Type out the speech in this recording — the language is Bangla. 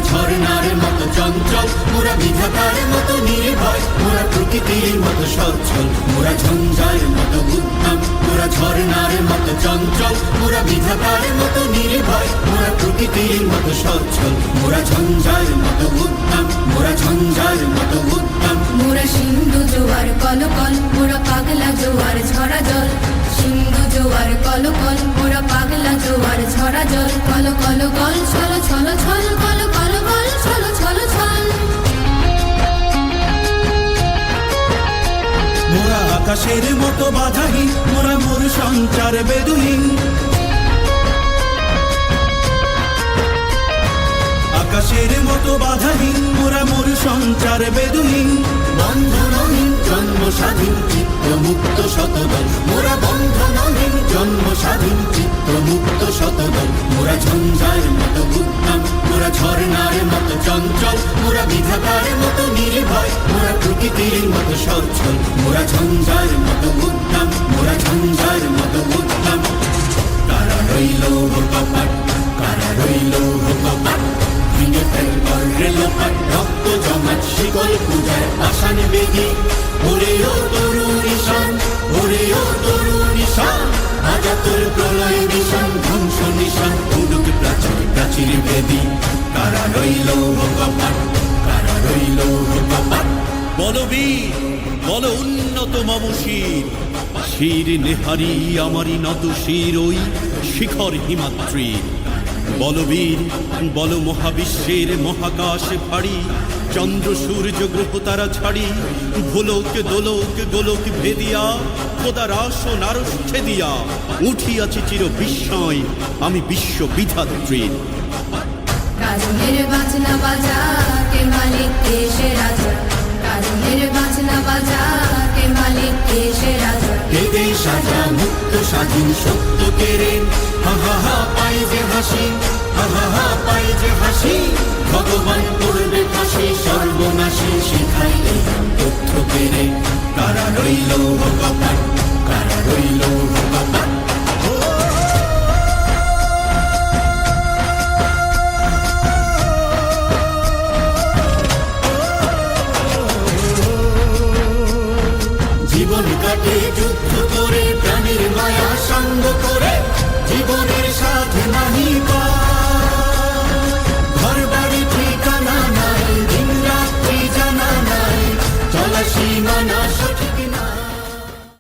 ঝর্ণার মতো চঞ্চল, মোরা বিধাতার মতো নির্ভয়, মোরা প্রকৃতির মতো সচ্ছল, মোরা ঝঞ্ঝার মতো উদ্যম। মোরা ঝর্ণার মতো চঞ্চল, মোরা বিধাতার মতো নির্ভয়, মোরা প্রকৃতির মতো সচ্ছল, মোরা ঝঞ্ঝার মতো উদ্যম, মোরা ঝঞ্ঝার মতো উদ্যম। মোরা সিন্ধু জোয়ার কলকল, মোরা পাগলা জোয়ার ঝরা জল। সিন্ধু জোয়ার কলকল, মোরা পাগলা জোয়ার ঝরা জল। কল কল গল ছল ছল ছল, কল কল গল ছল ছল ছল। মোরা আকাশের মতো বাধাহীন, মোরা মোর সঞ্চার বেদুহীন। আকাশের মতো বাধাহীন, মোরা মোর সঞ্চার বেদুহীন। বন্ধনহীন জন্ম স্বাধীন চিত্ত মুক্ত শতদল, মোরা বন্ধনহীন জন্ম স্বাধীন চিত্ত মুক্ত শতদল। মোরা ঝঞ্ঝার মতো উদ্যম, মোরা ঝর্ণার মতো চঞ্চল, মোরা বিধাতার মতো নির্ভয়, মোরা প্রকৃতির মতো সচ্ছল, মোরা ঝঞ্ঝার মতো উদ্যম, মোরা ঝঞ্ঝার মতো উদ্যম। কারা রইল কপাট, কারা রইল কপাট, ভেঙে ফেলবার রেলপাট, রক্ত জমাট শিকল পূজার আসান বেদি। ওরে ও তরুণ ঈশান, ওরে ও তরুণ ঈশান, আজাতুর প্রলয় নিশান, ধ্বংস নিশান, উদুক প্রাচীর প্রাচীর বেদি। কারা রইল কপাট, কারা রইল কপাট। বলবীর বল উন্নত মম শির, শির নেহারি আমারি নত শির ওই শিখর হিমাদ্রির। বলবীর বল মহাবিশ্বের মহাকাশ ভারী, চন্দ্র সূর্য গ্রহ তারা ছাড়ি, ভোলক দোলক গোলক ভেদিয়া, খোদার আসন আরশ ছেদিয়া, উঠিয়াছি চির বিস্ময় আমি বিশ্ব বিধাত্রীর। কাজলের বাজনা বাজা, কে মালিক কে সে রাজা। কাজলের বাজনা বাজা, কে মালিক কে সে রাজা। বেদে সাজা মুক্ত স্বাধীন সত্য কেড়ে, হা হা হা পাই যে হাসি, হা হা হা পাই যে হাসি। ভগবান করবে ফাঁসি সর্বনাশী, শিখাই এই তথ্য কেড়ে। কারা রইল কপাট, কারা রইল কপাট। জীবন কাটে যুদ্ধ করে, প্রাণের মায়া সঙ্গ করে, জীবনের সাথে নাহি